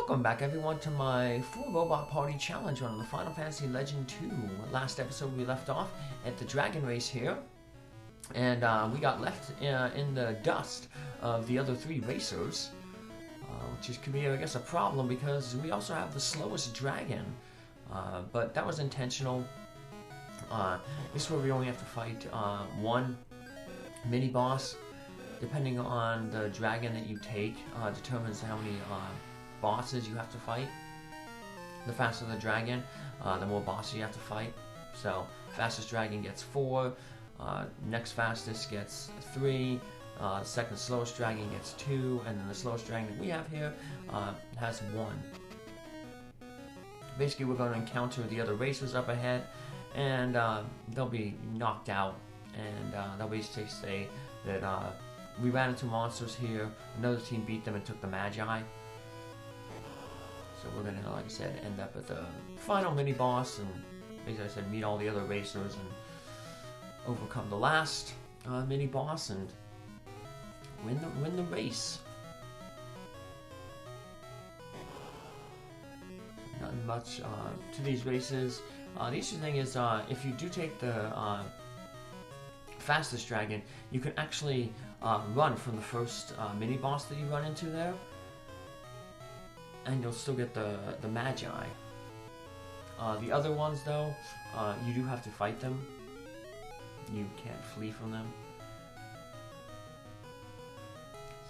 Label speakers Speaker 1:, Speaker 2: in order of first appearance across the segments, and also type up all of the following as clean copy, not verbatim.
Speaker 1: Welcome back everyone to my full robot party challenge on the Final Fantasy Legend 2. Last episode we left off at the dragon race here, and we got left in the dust of the other three racers, which could be, I guess, a problem because we also have the slowest dragon, but that was intentional. This is where we only have to fight one mini boss. Depending on the dragon that you take, determines how many bosses you have to fight. The faster the dragon, the more bosses you have to fight. So, fastest dragon gets 4, next fastest gets 3, the second slowest dragon gets 2, and then the slowest dragon that we have here has 1. Basically, we're going to encounter the other racers up ahead, and they'll be knocked out, and they'll basically say that we ran into monsters here, another team beat them and took the Magi. So we're gonna, like I said, end up at the final mini-boss and, as I said, meet all the other racers and overcome the last mini-boss and win the race. Nothing much to these races. The interesting thing is, if you do take the fastest dragon, you can actually run from the first mini-boss that you run into there, and you'll still get the Magi. The other ones, though, you do have to fight them. You can't flee from them.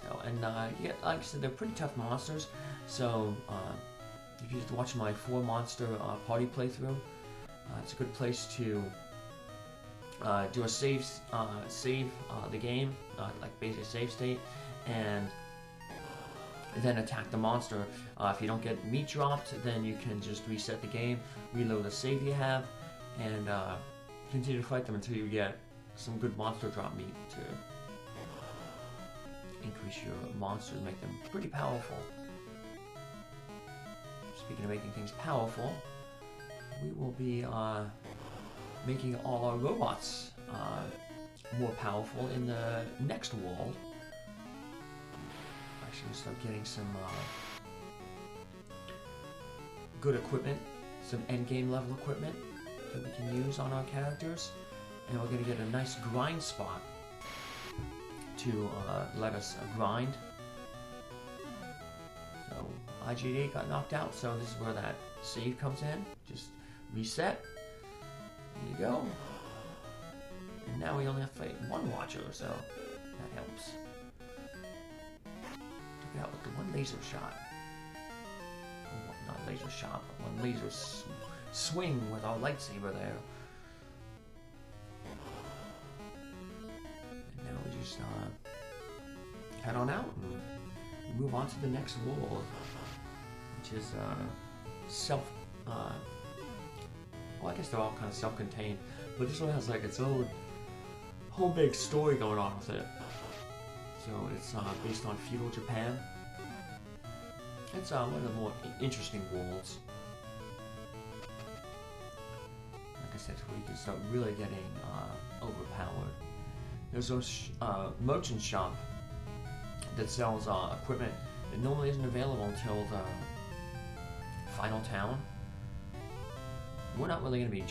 Speaker 1: So, and yeah, like I said, they're pretty tough monsters. So, if you just watch my 4-monster party playthrough, it's a good place to do a save the game, like basic save state, and then attack the monster. If you don't get meat dropped, then you can just reset the game, reload the save you have, and continue to fight them until you get some good monster drop meat to increase your monsters, make them pretty powerful. Speaking of making things powerful, we will be making all our robots more powerful in the next world. Actually, we'll start getting some good equipment, some endgame level equipment that we can use on our characters, and we're going to get a nice grind spot to let us grind. So IG8 got knocked out, so this is where that save comes in. Just reset. There you go. And now we only have to fight one watcher, so that helps. Took it out with the one laser shot. Oh, not laser shot, but one laser swing with our lightsaber there. And now we just head on out and move on to the next world, which is well, I guess they're all kind of self-contained, but this one has like its own whole big story going on with it. So it's based on feudal Japan. It's one of the more interesting worlds. Like I said, where you can start really getting overpowered. There's a merchant shop that sells equipment that normally isn't available until the final town. We're not really going to be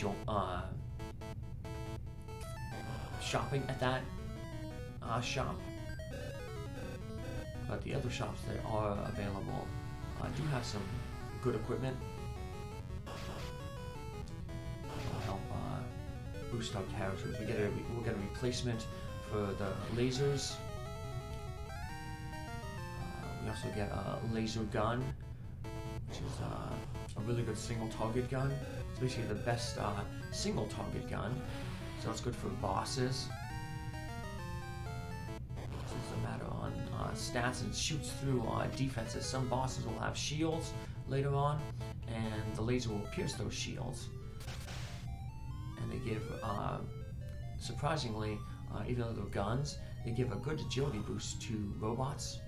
Speaker 1: shopping at that shop, but the other shops that are available do have some good equipment that will help boost our characters. We'll get a replacement for the lasers. We also get a laser gun, which is a really good single target gun. It's basically the best single target gun, so it's good for bosses. It doesn't matter on stats, and shoots through defenses. Some bosses will have shields later on, and the laser will pierce those shields. And they give, surprisingly, even though they're guns, they give a good agility boost to robots.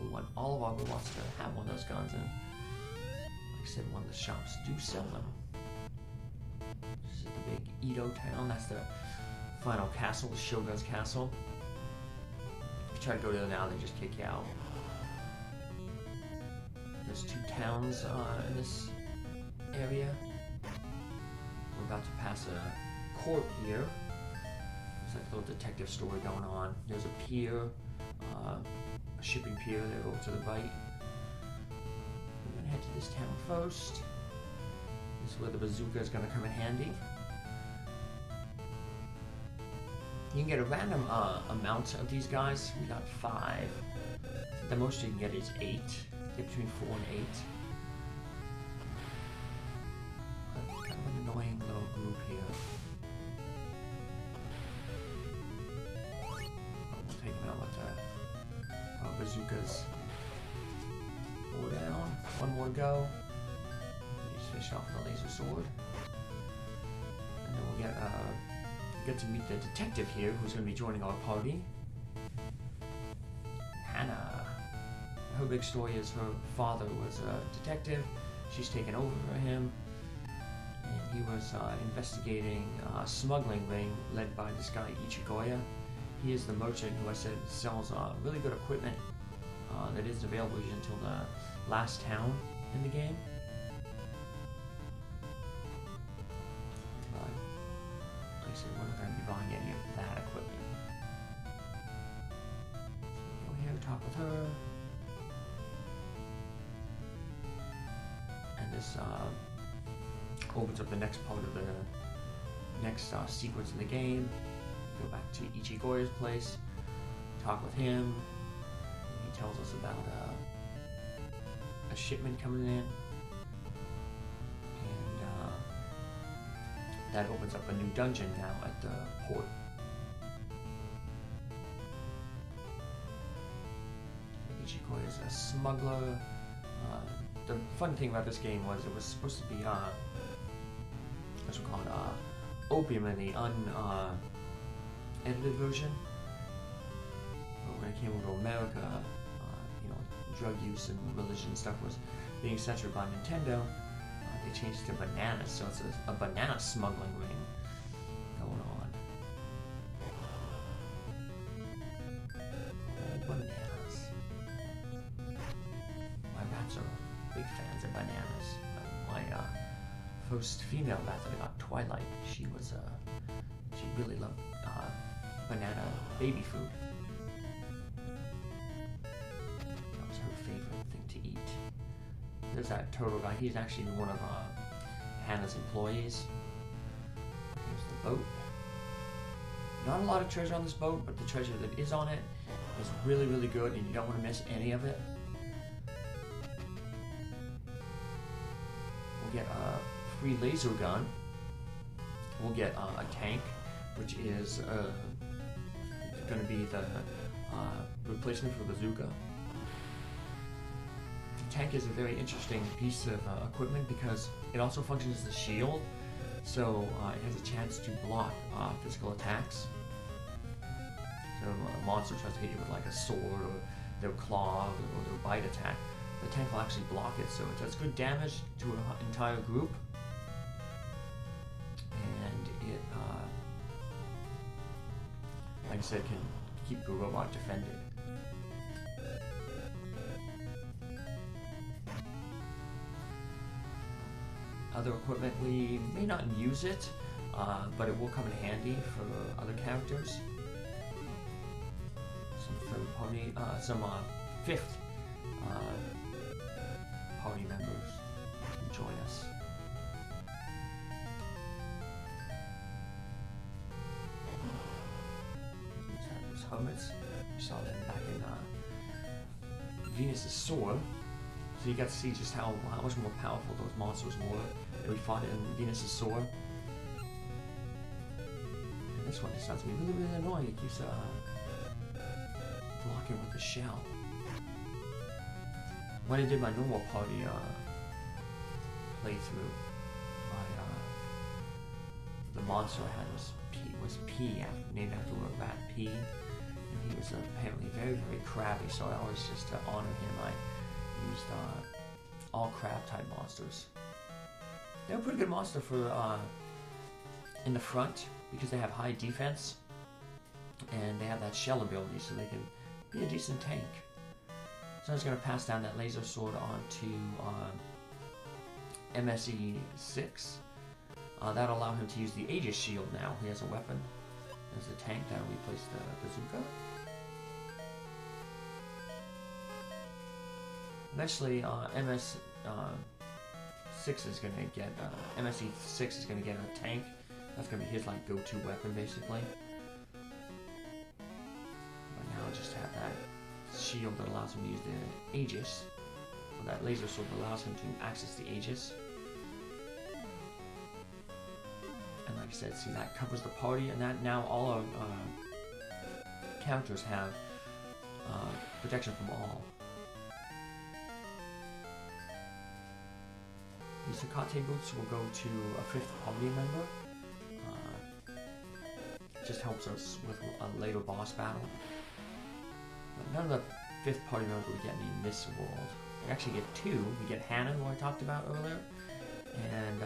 Speaker 1: We want all of our robots to have one of those guns, and like I said, one of the shops do sell them. This is the big Edo town. That's the final castle, the Shogun's castle. If you try to go there now, they just kick you out. there's 2 towns in this area. We're about to pass a court here. There's like a little detective story going on. There's a pier, a shipping pier there over to the right. We're gonna head to this town first. This is where the bazooka is gonna come in handy. You can get a random amount of these guys. We got 5. The most you can get is 8. Get between 4 and 8. Kind of an annoying little group here. We'll take them out with the bazookas. 4 down. 1 more to go. Just finish off the laser sword. And then we'll get to meet the detective here, who's going to be joining our party. Hannah. Her big story is her father was a detective. She's taken over for him, and he was investigating a smuggling ring led by this guy Ichigoya. He is the merchant who I said sells really good equipment that isn't available until the last town in the game. We're not going to be buying any of that equipment. So go here, talk with her. And this opens up the next part of the next sequence in the game. Go back to Ichigoya's place, talk with him. He tells us about a shipment coming in. That opens up a new dungeon now at the port. Ichigo is a smuggler. The fun thing about this game was it was supposed to be what's it called? Opium in the unedited version. But when it came over to America, drug use and religion stuff was being censored by Nintendo. They changed it to bananas, so it's a banana smuggling ring going on. Oh, bananas. My rats are big fans of bananas. My first female rat that I got, Twilight, she really loved banana baby food. That was her favorite thing to eat. There's that turtle guy. He's actually one of Hannah's employees. Here's the boat. Not a lot of treasure on this boat, but the treasure that is on it is really, really good, and you don't want to miss any of it. We'll get a free laser gun. We'll get a tank, which is going to be the replacement for the bazooka. Tank is a very interesting piece of equipment because it also functions as a shield, so it has a chance to block physical attacks. So a monster tries to hit you with like a sword or their claw or their bite attack. The tank will actually block it, so it does good damage to an entire group, and it, like I said, can keep the robot defended. Other equipment, we may not use it, but it will come in handy for other characters. Some third party, some fifth party members can join us. Those hermits, we saw them back in Venus's sword. So you got to see just how much more powerful those monsters were that we fought in Venus's sword. And this one just sounds to be really, really annoying. It keeps blocking with the shell. When I did my normal party playthrough, the monster I had was P, named after a rat P, and he was apparently very, very crabby. So I always just to honor him, I used all crab type monsters. They're a pretty good monster for in the front because they have high defense and they have that shell ability, so they can be a decent tank. So I'm just going to pass down that laser sword onto MSE6. That'll allow him to use the Aegis shield now. He has a weapon. There's the tank that'll replace the bazooka. Eventually, MSE6 is gonna get a tank. That's gonna be his like go-to weapon, basically. But now I just have that shield that allows him to use the Aegis. Or that laser sword that allows him to access the Aegis. And like I said, see, that covers the party, and that now all our characters have protection from all. These Sakate boots will go to a 5th party member. It just helps us with a later boss battle. But none of the 5th party members will get any in this world. We actually get 2. We get Hannah, who I talked about earlier. And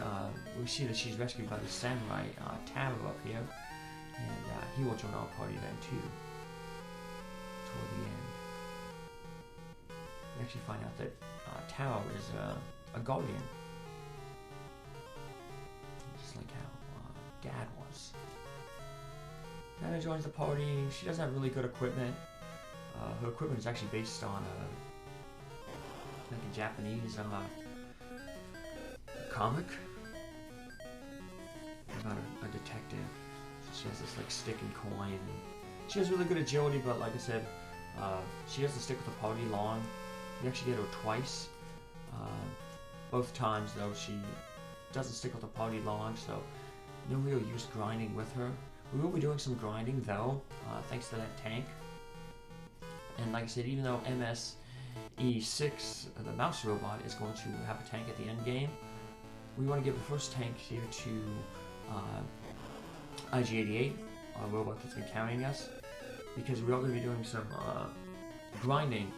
Speaker 1: we see that she's rescued by the samurai Taro up here. And he will join our party then too. Toward the end. We actually find out that Taro is a guardian. Just like how Dad was. Hannah joins the party. She doesn't have really good equipment. Her equipment is actually based on like a Japanese comic about a detective. She has this like stick and coin. And she has really good agility, but like I said, she doesn't stick with the party long. We actually get her twice. Both times though, she doesn't stick with the party long, so no real use grinding with her. We will be doing some grinding though, thanks to that tank. And like I said, even though MSE6, the mouse robot, is going to have a tank at the end game, we want to give the first tank here to IG-88, our robot that's been carrying us, because we are going to be doing some grinding.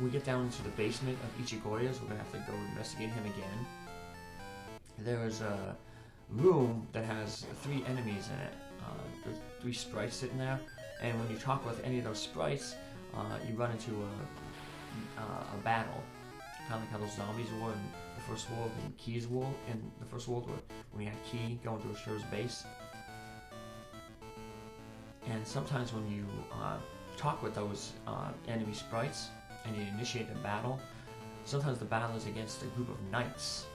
Speaker 1: We get down into the basement of Ichigoya's. We're going to have to go investigate him again. There is a room that has 3 enemies in it. There's 3 sprites sitting there, and when you talk with any of those sprites, you run into a battle. Kind of like how those zombies were in the First World and Key's World in the First World, when we had Key going to Ashura's base. And sometimes when you talk with those enemy sprites and you initiate the battle, sometimes the battle is against a group of knights.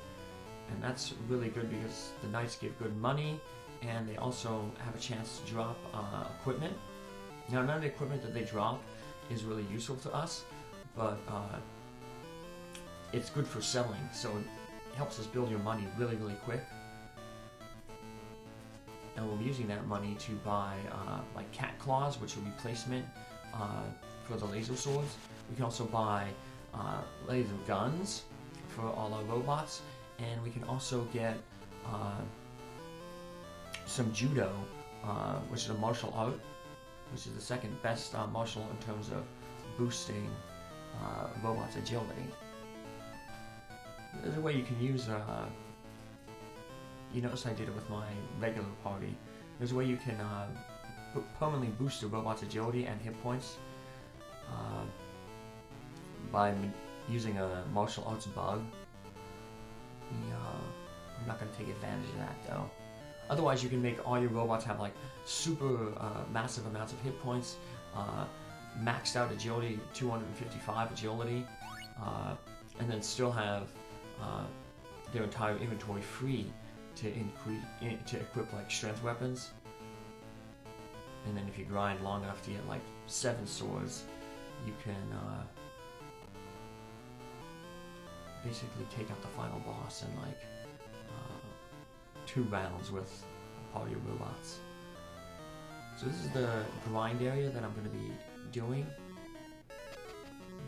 Speaker 1: And that's really good because the knights give good money, and they also have a chance to drop equipment. Now, none of the equipment that they drop is really useful to us, but it's good for selling, so it helps us build your money really, really quick. And we'll be using that money to buy like cat claws, which are replacement for the laser swords. We can also buy laser guns for all our robots, and we can also get some judo, which is a martial art, which is the second best martial art in terms of boosting robots' agility. There's a way you can use, you notice I did it with my regular party. There's a way you can permanently boost the robot's agility and hit points by using a martial arts bug. I'm not going to take advantage of that though. Otherwise, you can make all your robots have like super massive amounts of hit points, maxed out agility, 255 agility, and then still have their entire inventory free to equip like strength weapons. And then if you grind long enough to get like 7 swords, you can basically take out the final boss in like 2 rounds with a party of robots. So this is the grind area that I'm going to be doing.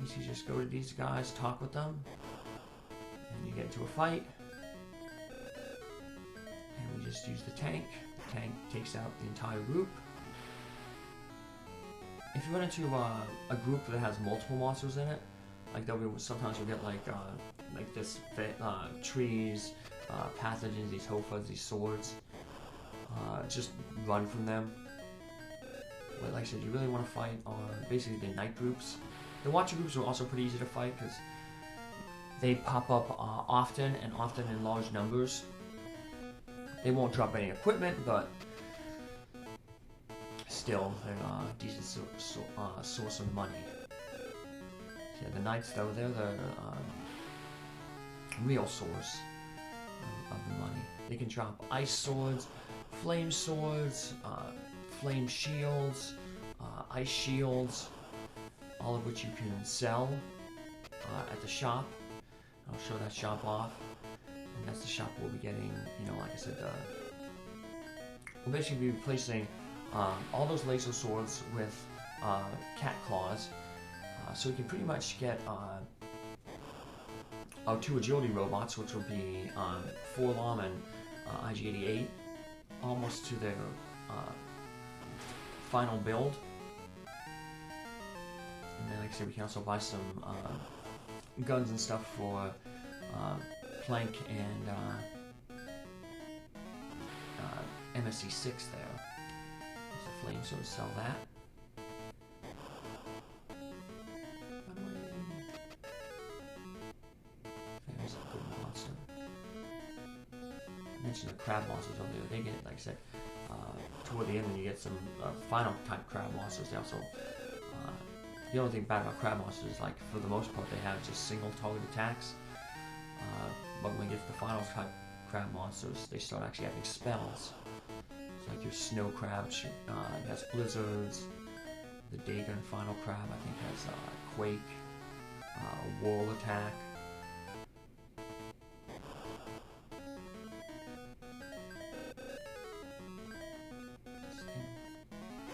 Speaker 1: You just go to these guys, talk with them, and you get into a fight. And we just use the tank. The tank takes out the entire group. If you run into a group that has multiple monsters in it, like sometimes you'll get like this trees, pathogens, these hofas, these swords. Just run from them. But like I said, you really want to fight on basically the night groups, The Watcher groups are also pretty easy to fight because they pop up often and often in large numbers. They won't drop any equipment, but still, they're a decent source of money. Yeah, the Knights, though, they're the real source of the money. They can drop ice swords, flame shields, ice shields, all of which you can sell at the shop. I'll show that shop off, and that's the shop we'll be getting, like I said, we'll basically be replacing all those laser swords with cat claws, so we can pretty much get our 2 agility robots, which will be Forlom and IG-88, almost to their final build. And then, like I said, we can also buy some guns and stuff for PLNK and MSC6 there. There's a flame, so to sell that. There's a good monster. I mentioned the crab monsters earlier. They get, like I said, toward the end when you get some final type crab monsters. They also the only thing bad about crab monsters is, like, for the most part, they have just single target attacks. But when you get to the final type crab monsters, they start actually having spells. It's like your snow crab has blizzards. The Dagon final crab, I think, has quake, whirl attack.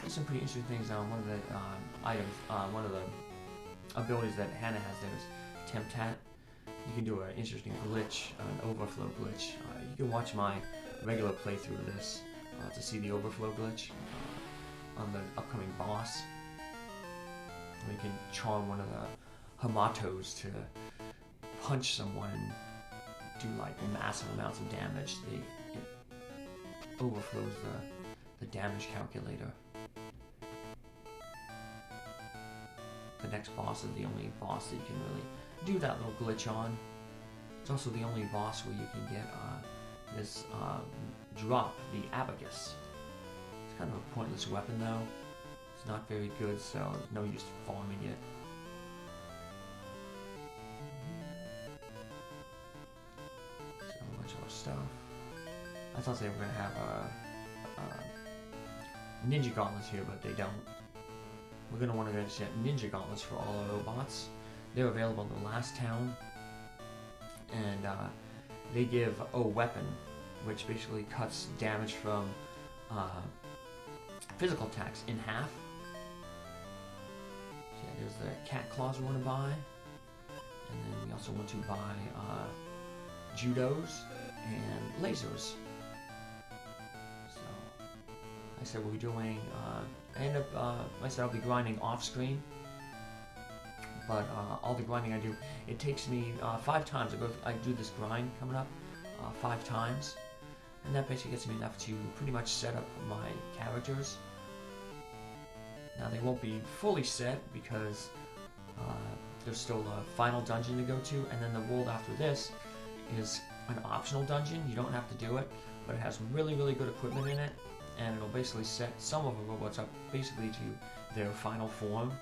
Speaker 1: There's some pretty interesting things on one of the one of the abilities that Hannah has there is Temptat. You can do an interesting glitch, an overflow glitch. You can watch my regular playthrough of this to see the overflow glitch on the upcoming boss. Where you can charm one of the Hamatos to punch someone and do, like, massive amounts of damage. It overflows the damage calculator. The next boss is the only boss that you can really do that little glitch on. It's also the only boss where you can get this drop, the Abacus. It's kind of a pointless weapon, though. It's not very good, so there's no use farming it. So much more stuff. I thought they were going to have ninja gauntlets here, but they don't. We're going to want to get ninja gauntlets for all our robots. They're available in the last town. And they give a weapon, which basically cuts damage from physical attacks in half. So yeah, there's the cat claws we want to buy. And then we also want to buy judos and lasers. I said we'll be doing, I said I'll be grinding off screen, but all the grinding I do, it takes me 5 times. I do this grind coming up 5 times, and that basically gets me enough to pretty much set up my characters. Now they won't be fully set because there's still a final dungeon to go to, and then the world after this is an optional dungeon. You don't have to do it, but it has really, really good equipment in it. And it'll basically set some of the robots up basically to their final form.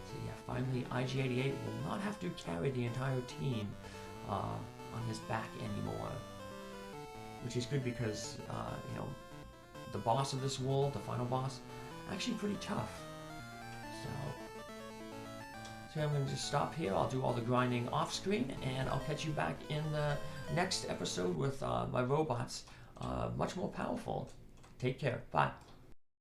Speaker 1: So yeah, finally IG-88 will not have to carry the entire team on his back anymore. Which is good because, the boss of this world, the final boss, actually pretty tough. So I'm going to just stop here. I'll do all the grinding off screen, and I'll catch you back in the next episode with my robots, much more powerful. Take care. Bye.